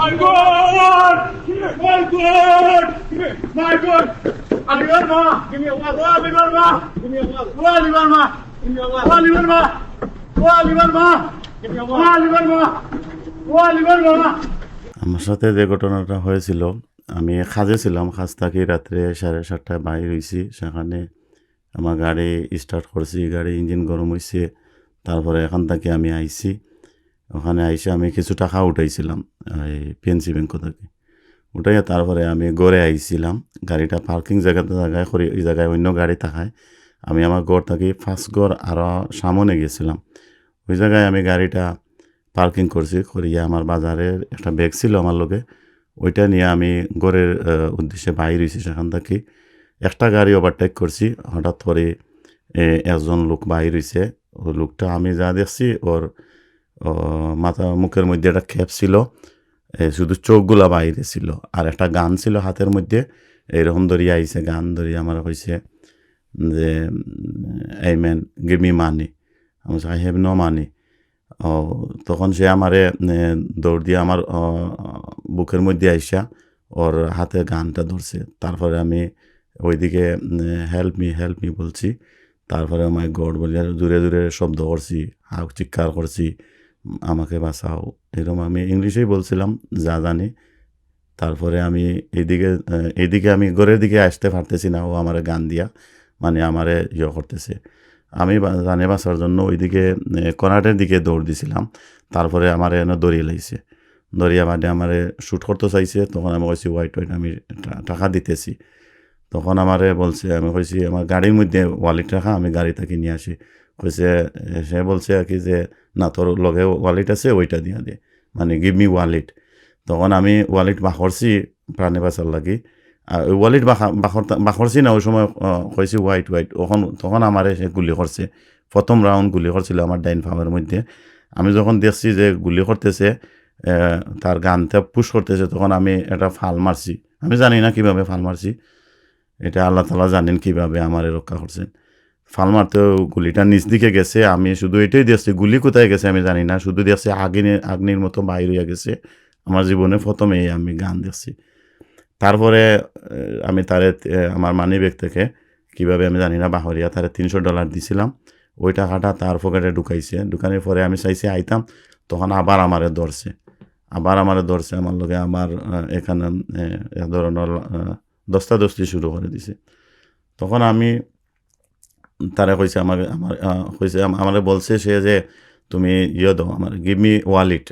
My God! My God! My God! Alivar ma! Give me a wall. Alivar ma! Give me a wall. Alivar ma! Give me a wall. Alivar ma! Alivar ma! Give me a wall. Alivar ma! Alivar ma! আমার সাথে যে ঘটনাটা হয়েছিল, আমি কাজে ছিলাম। কাজ থাকি রাত্রে 7:30টায় বাইর হইছি। সেখানে আমার গাড়ি স্টার্ট করছি, গাড়ি ইঞ্জিন গরম হইছে। তারপরে এখান থেকে আমি আইছি। ওখানে আইসে আমি কিছু টাকা উঠাইছিলাম এই পিএনসি ব্যাংক থেকে। উঠাইয়া তারপরে আমি গড়ে আইছিলাম। গাড়িটা পার্কিং জায়গায় করি, ওই জায়গায় অন্য গাড়ি থাকায় আমি আমার গড় থাকি 5 গড় আরও সামনে গেছিলাম। ওই জায়গায় আমি গাড়িটা পার্কিং করছি, করিয়া আমার বাজারের একটা ব্যাগ ছিল আমার লগে, ওইটা নিয়ে আমি গড়ের উদ্দেশ্যে বাইর হয়েছি। সেখান থেকে একটা গাড়ি ওভারটেক করছি। হঠাৎ করে একজন লোক বাইর হয়েছে। ওই লোকটা আমি যা দেখছি, ওর মাথা মুখের মধ্যে একটা ক্যাপ ছিল, শুধু চোখগুলা বাইরে ছিল, আর একটা গান ছিল হাতের মধ্যে। এইরকম ধরিয়া আইছে, গান ধরিয়া আমার হয়েছে যে এই ম্যান গিভ মি মানি। আমি আই হ্যাভ নো মানি। তখন সে আমারে দৌড় দিয়ে আমার বুকের মধ্যে আইসা ওর হাতে গানটা ধরছে। তারপরে আমি ওইদিকে হেল্প মি বলছি। তারপরে মাই গড বলে জোরে জোরে শব্দ করছি, হাঁক চিৎকার করছি, আমাকে বাঁচাও। এরকম আমি ইংলিশেই বলছিলাম যা জানি। তারপরে আমি এইদিকে আমি ঘরের দিকে আসতে পারতেছি না, ও আমারে গান দিয়া মানে আমারে করতেছে। আমি জানে বাঁচার জন্য ওইদিকে কর্নাটের দিকে দৌড় দিছিলাম। তারপরে আমার এনে দড়িয়ে লাইছে, দড়িয়া বাদে আমারে শ্যুট করতে চাইছে। তখন আমি কইছি ওয়াইট আমি টাকা দিতেছি। তখন আমারে বলছে, আমি কইছি আমার গাড়ির মধ্যে ওয়ালেট রাখা, আমি গাড়ি থেকে নিয়ে আসি। কইছে, সে বলছে আর কি যে না, তোর লগে ওয়ালেট আছে, ওইটা দিয়া দে, মানে গিভ মি ওয়ালেট। তখন আমি ওয়ালেট বাখরছি প্রাণে বাঁচার লাগি। আর ওই ওয়ালেট বাখরছি না, ওই সময় কইছি হোয়াইট। তখন আমারে সে গুলি করছে। প্রথম রাউন্ড গুলি করছিল আমার ডাইন ফার্মের মধ্যে। আমি যখন দেখছি যে গুলি করতেছে, তার গানটা পুশ করতেছে, তখন আমি একটা ফাল মারছি। আমি জানি না কিভাবে ফাল মারছি, এটা আল্লাহ তাআলা জানেন কিভাবে আমারে রক্ষা করছেন। ফাল মারতে গুলিটা নিচ দিকে গেছে। আমি শুধু এটাই দেখছি, গুলি কোথায় গেছে আমি জানি না, শুধু দেখছি আগ্নির মতো বাইর হইয়া গেছে। আমার জীবনে প্রথমেই আমি গান দেখছি। তারপরে আমি তারে আমার মানি ব্যাগ থেকে কীভাবে আমি জানি না বাহরিয়া তারে $300 দিছিলাম। ওই টাকাটা তার পকেটে ঢুকাইছে। ঢুকানোর পরে আমি চাইছি আইতাম, তখন আবার আমারে ধরছে। আমার লগে আবার এখানে এক ধরনের দস্তাদস্তি শুরু করে দিছে। তখন আমি তারা কইছে আমারে বলছে সে যে তুমি দাও আমার, গিভ মি ওয়ালেট।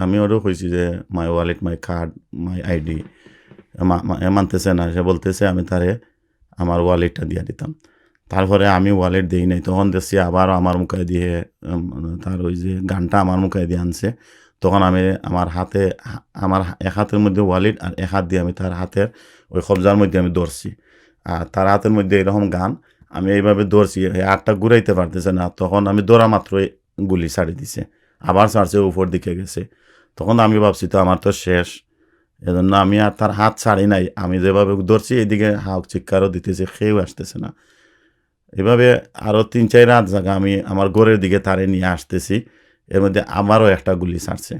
আমি ওরও কইছি যে my wallet, my card, my ID. মানতেছে না, সে বলতেছে আমি তারে আমার ওয়ালেটটা দিয়ে দিতাম। তারপরে আমি ওয়ালেট দিই নাই। তখন দেখছি আবার আমার মুখে দিয়ে তার ওই যে গানটা আমার মুখে দিয়ে আনছে। তখন আমি আমার এক হাতের মধ্যে ওয়ালেট আর এক হাত দিয়ে আমি তার হাতের ওই কবজার মধ্যে আমি ধরছি। আর তার হাতের মধ্যে এরকম গান, আমি এইভাবে ধরছি, হাতটা ঘুরাইতে পারতেছে না। তখন আমি ধরা মাত্রই গুলি ছাড়ি দিছে, আবার ছাড়ছে, উপর দিকে গেছে। তখন আমি ভাবছি তো আমার তো শেষ। এজন্য আমি আর তার হাত ছাড়ি নাই। আমি যেভাবে ধরছি এদিকে হাঁক চিৎকারও দিতেছে, খেয়েও আসতেছে না। এভাবে আরও 3-4 রাত জায়গা আমি আমার ঘরের দিকে তারে নিয়ে আসতেছি। এর মধ্যে আবারও একটা গুলি ছাড়ছে,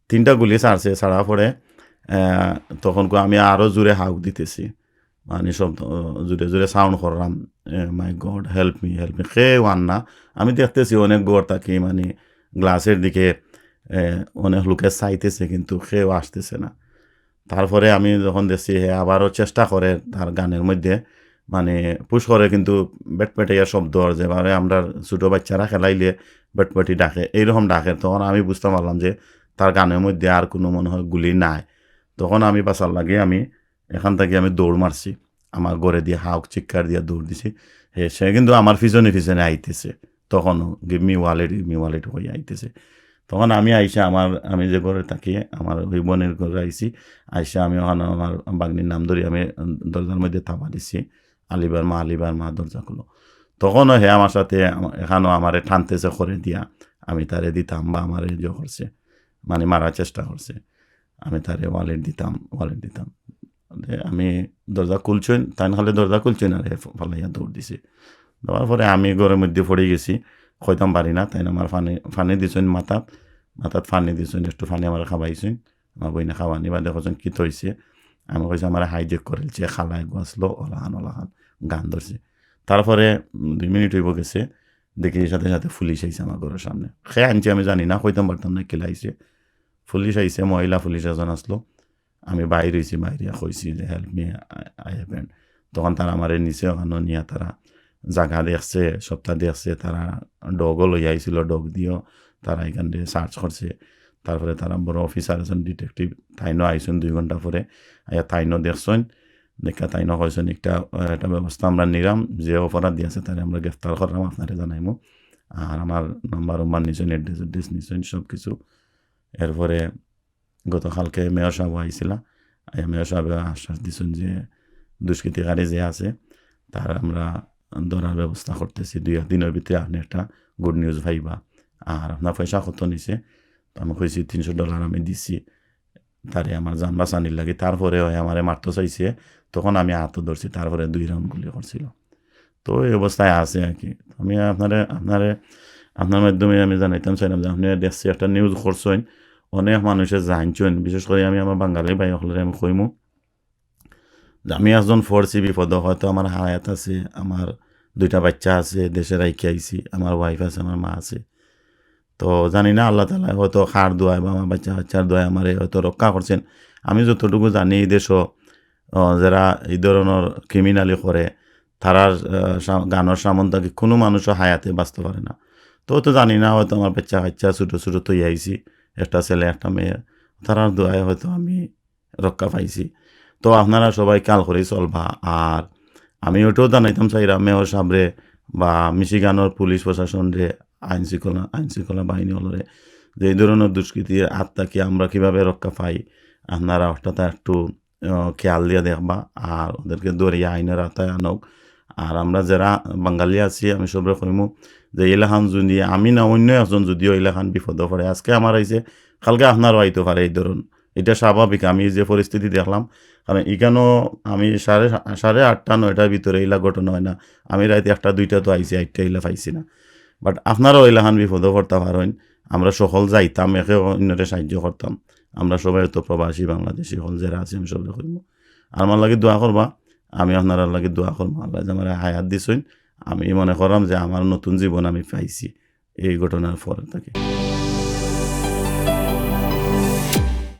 3টা গুলি ছাড়ছে। ছাড়ার পরে তখন আমি আরও জোরে হাঁক দিতেছি, মানে সব জোরে জোরে সাউন্ড করলাম, মাই গড হেল্প মি। খেয়েও আন না। আমি দেখতেছি অনেক গড় থাকি, মানে গ্লাসের দিকে অনেক লোকে চাইতেছে, কিন্তু খেয়েও আসতেছে না। তারপরে আমি যখন দেখছি আবারও চেষ্টা করে তার গানের মধ্যে মানে পুশ করে, কিন্তু বেটপেটাইয়া শব্দ, যেভাবে আমরা ছোটো বাচ্চারা খেলাইলে বেটপেটি ডাকে, এইরকম ডাকে। তখন আমি বুঝতে পারলাম যে তার গানের মধ্যে আর কোনো মনে হয় গুলি নাই। তখন আমি বাঁচার লাগে আমি এখান থেকে আমি দৌড় মারছি, আমার ঘরে দিয়ে হাউক চিৎকার দিয়ে দৌড় দিছি। সে কিন্তু আমার পিছনে আইতেছে, তখনও গিভ মি ওয়ালেট হয়ে আইতেছে। তখন আমি আইসা আমি যে ঘরে থাকি আমার ওই বোনের ঘরে আইসি। আইসা আমি ওখানে আমার বাগনির নাম ধরি আমি দরজার মধ্যে থাপা দিছি, আলিবার মা দরজা খুলো। তখনও আমার সাথে এখানেও আমারে টানতেছে করে দিয়া, আমি তারে দিতাম বা আমারে করছে, মানে মারার চেষ্টা করছে। আমি তারে ওয়ালেট দিতাম। আমি দরজা খুলছেন, তাই নাহলে দরজা খুলছেন, আর ফালাইয়া দৌড় দিছি। দেওয়ার পরে আমি ঘরের মধ্যে পড়ে গেছি, খইতাম পারি না। তাই আমার ফানি দিছেন মাথাত ফানি দিছেন, একটু ফানি আমার খাবাইছেন। আমার বইনে খাওয়ানি বাদে কজন কী হয়েছে আমি কইছি আমার হাইজেক করেছে খালায় বাঁচলো ওলাহান গান ধরছে তারপরে 2 মিনিট হইব গেছে দেখি সাথে সাথে পুলিশ আইছে আমার ঘরের সামনে খেয়ে আনছি আমি জানি না কইতাম পারতাম না কেলে আইছে পুলিশ আইছে মহিলা পুলিশ একজন আসলো আমি বাইরে হয়েছি বাইরে কইছি যে হেল্প মি আই হ্যাভেন্ট তখন তারা আমার নিচে ওখানে নিয়ে তারা জায়গা দেখছে সপ্তাহ দেখছে তারা ডগও লই আইছিল ডগ দিয়েও তারা এখান দিয়ে সার্চ করছে তারপরে তারা বড় অফিসার আছেন ডিটেকটিভ তাইনও আইসেন 2 ঘন্টা পরে আয়া তাইনও দেখছেন দেখা তাইনও কইছেন একটা ব্যবস্থা আমরা নিলাম যে অপরাধ দিয়েছে তারা আমরা গ্রেফতার করলাম আপনারে জানাইমু আর আমার নাম্বার নিছেন অ্যাড্রেস নিছেন সব কিছু এরপরে গতকালকে মেয়র সাহেব আইছিল মেয়র সাহেব আশ্বাস দিচ্ছেন যে দুষ্কৃতিকারী যে আছে তার আমরা ধরার ব্যবস্থা করতেছি 2 দিনের ভিতরে আপনি একটা গুড নিউজ ভাইবা আর আপনার পয়সা কত নিছে আমি কইছি $300 আমি দিছি তারে আমার জান বাঁচানির লাগে তারপরে আমারে মারতে চাইছে তখন আমি হাতও ধরছি তারপরে 2 রাউন্ড গুলি করছিল তো এই অবস্থায় আছে আর কি আমি আপনার মাধ্যমে আমি জানাইতাম চাইলাম যে আপনি দেখছি একটা নিউজ করছেন অনেক মানুষে জানছেন বিশেষ করে আমি আমার বাঙালি ভাই হলে আমি কইমু যে আমি একজন ফোর্সি বিপদ হয়তো আমার হায়াত আছে আমার 2টা বাচ্চা আছে দেশে রাইখে আইছি আমার ওয়াইফ আছে আমার মা আছে তো জানি না আল্লাহ তালা হয়তো খার দোয়ায় বা আমার বাচ্চার দোয়ায় আমার হয়তো রক্ষা করছেন আমি যতটুকু জানি এই দেশও যারা এই ধরনের ক্রিমিনালি করে তারার গানের সামন্তাকে কোনো মানুষও হায়াতে বাঁচতে পারে না তো জানি না হয়তো আমার বাচ্চা ছোটো ছোটো তৈ আইছি একটা ছেলে একটা মেয়ে তারার দোয়ায় হয়তো আমি রক্ষা পাইছি তো আপনারা সবাই কাল করেই চলবা আর আমি ওটাও জানাইতাম চাইরা মেয়র সাবরে বা মিশিগানোর পুলিশ প্রশাসন রে আইন শৃঙ্খলা বাহিনী হলরে যে এই ধরনের দুষ্কৃতির আত্মাকে আমরা কীভাবে রক্ষা পাই আপনারা অর্থাৎ একটু খেয়াল দিয়ে দেখবা আর ওদেরকে দরিয়া আইনের আওতায় আনক আর আমরা যারা বাঙালি আছি আমি সবরে কইমু যে এলাকান যদি আমি না অন্য একজন যদিও এলাকান বিপদ পড়ে আজকে আমার আইছে কালকে আপনারও আইতে পারে এই ধরুন এটা স্বাভাবিক আমি যে পরিস্থিতি দেখলাম কারণ এখানেও আমি 8:30 9টার ভিতরে এইলা ঘটনা হয় না আমি রাইতে 1টা 2টা তো আইসি 8টা এইলা পাইছি না বাট আপনারাও এলাকান বিপদ পড়তে পারেন আমরা সকল যাইতাম একে অন্যরে সাহায্য করতাম আমরা সবাই তো প্রবাসী বাংলাদেশি হল যারা আছি আমি সবাই কইব আর আমার লাগে দোয়া করবা আমি আপনার লাগে দোয়া করবো আল্লাহ যে আমার হায়াত দিছেন আমি মনে করলাম যে আমার নতুন জীবন আমি পাইছি এই ঘটনার পরে থেকে